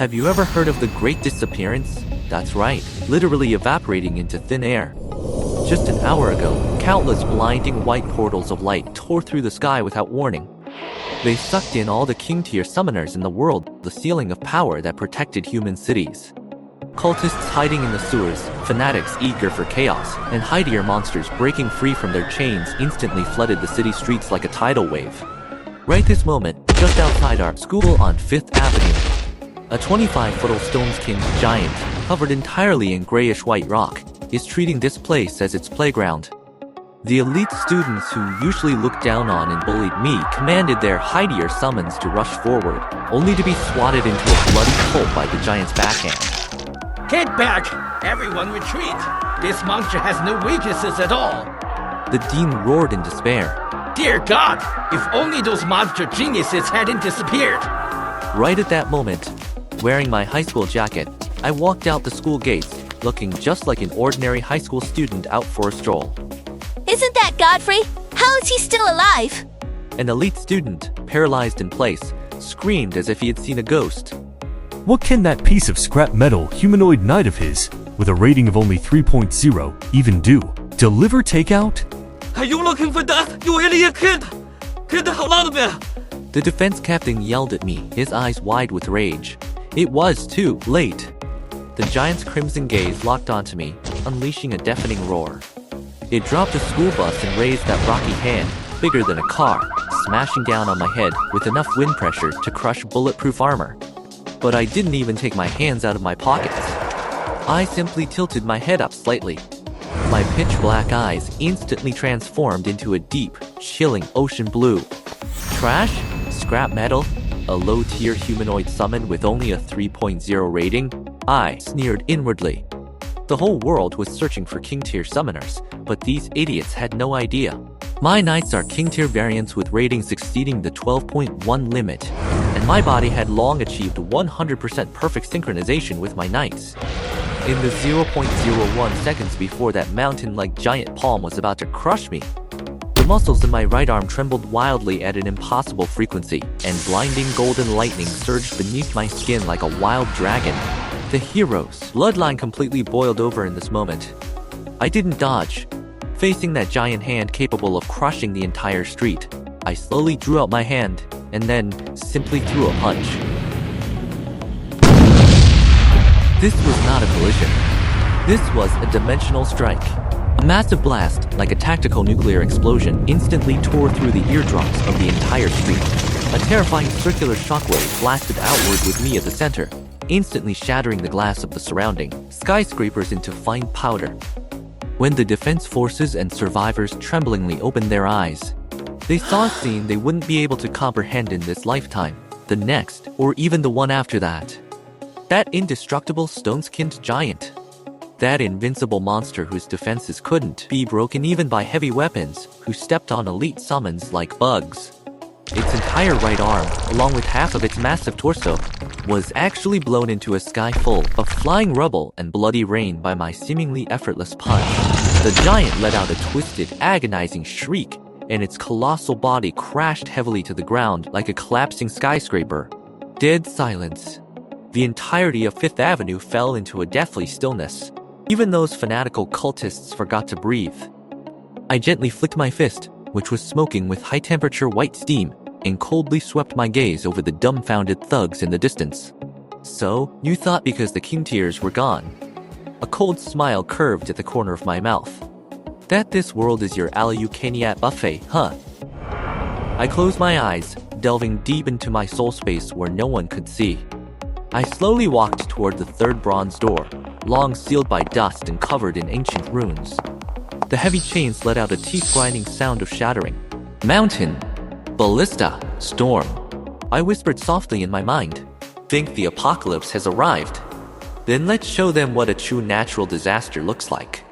Have you ever heard of the Great Disappearance? That's right, literally evaporating into thin air. Just an hour ago, countless blinding white portals of light tore through the sky without warning. They sucked in all the king-tier summoners in the world, the ceiling of power that protected human cities. Cultists hiding in the sewers, fanatics eager for chaos, and hidier monsters breaking free from their chains instantly flooded the city streets like a tidal wave. Right this moment, just outside our school on 5th Avenue, a 25-foot stone-skinned giant, covered entirely in grayish-white rock, is treating this place as its playground. The elite students who usually looked down on and bullied me commanded their hidier summons to rush forward, only to be swatted into a bloody pulp by the giant's backhand. Get back! Everyone retreat! This monster has no weaknesses at all! The dean roared in despair. Dear God! If only those monster geniuses hadn't disappeared! Right at that moment, wearing my high school jacket, I walked out the school gates, looking just like an ordinary high school student out for a stroll. Isn't that Godfrey? How is he still alive? An elite student, paralyzed in place, screamed as if he had seen a ghost. What can that piece of scrap metal humanoid knight of his, with a rating of only 3.0, even do? Deliver takeout? Are you looking for death, you idiot kid? Get the hell out of there! The defense captain yelled at me, his eyes wide with rage. It was too late. The giant's crimson gaze locked onto me, unleashing a deafening roar. It dropped a school bus and raised that rocky hand, bigger than a car, smashing down on my head with enough wind pressure to crush bulletproof armor. But I didn't even take my hands out of my pockets. I simply tilted my head up slightly. My pitch-black eyes instantly transformed into a deep, chilling ocean blue. Trash? Scrap metal? A low-tier humanoid summon with only a 3.0 rating? I sneered inwardly. The whole world was searching for king-tier summoners, but these idiots had no idea. My knights are king-tier variants with ratings exceeding the 12.1 limit, and my body had long achieved 100% perfect synchronization with my knights. In the 0.01 seconds before that mountain-like giant palm was about to crush me, the muscles in my right arm trembled wildly at an impossible frequency, and blinding golden lightning surged beneath my skin like a wild dragon. The hero's bloodline completely boiled over in this moment. I didn't dodge. Facing that giant hand capable of crushing the entire street, I slowly drew out my hand, and then simply threw a punch. This was not a collision. This was a dimensional strike. A massive blast, like a tactical nuclear explosion, instantly tore through the eardrums of the entire street. A terrifying circular shockwave blasted outward with me at the center, instantly shattering the glass of the surrounding skyscrapers into fine powder. When the defense forces and survivors tremblingly opened their eyes, they saw a scene they wouldn't be able to comprehend in this lifetime, the next, or even the one after that. That indestructible stone-skinned giant. That invincible monster whose defenses couldn't be broken even by heavy weapons, who stepped on elite summons like bugs. Its entire right arm, along with half of its massive torso, was actually blown into a sky full of flying rubble and bloody rain by my seemingly effortless punch. The giant let out a twisted, agonizing shriek, and its colossal body crashed heavily to the ground like a collapsing skyscraper. Dead silence. The entirety of 5th Avenue fell into a deathly stillness. Even those fanatical cultists forgot to breathe. I gently flicked my fist, which was smoking with high-temperature white steam, and coldly swept my gaze over the dumbfounded thugs in the distance. So, you thought because the king-tiers were gone. A cold smile curved at the corner of my mouth. That this world is your all-you-can-eat buffet, huh? I closed my eyes, delving deep into my soul space where no one could see. I slowly walked toward the third bronze door, long sealed by dust and covered in ancient runes. The heavy chains let out a teeth-grinding sound of shattering. Mountain! Ballista! Storm! I whispered softly in my mind. Think the apocalypse has arrived. Then let's show them what a true natural disaster looks like.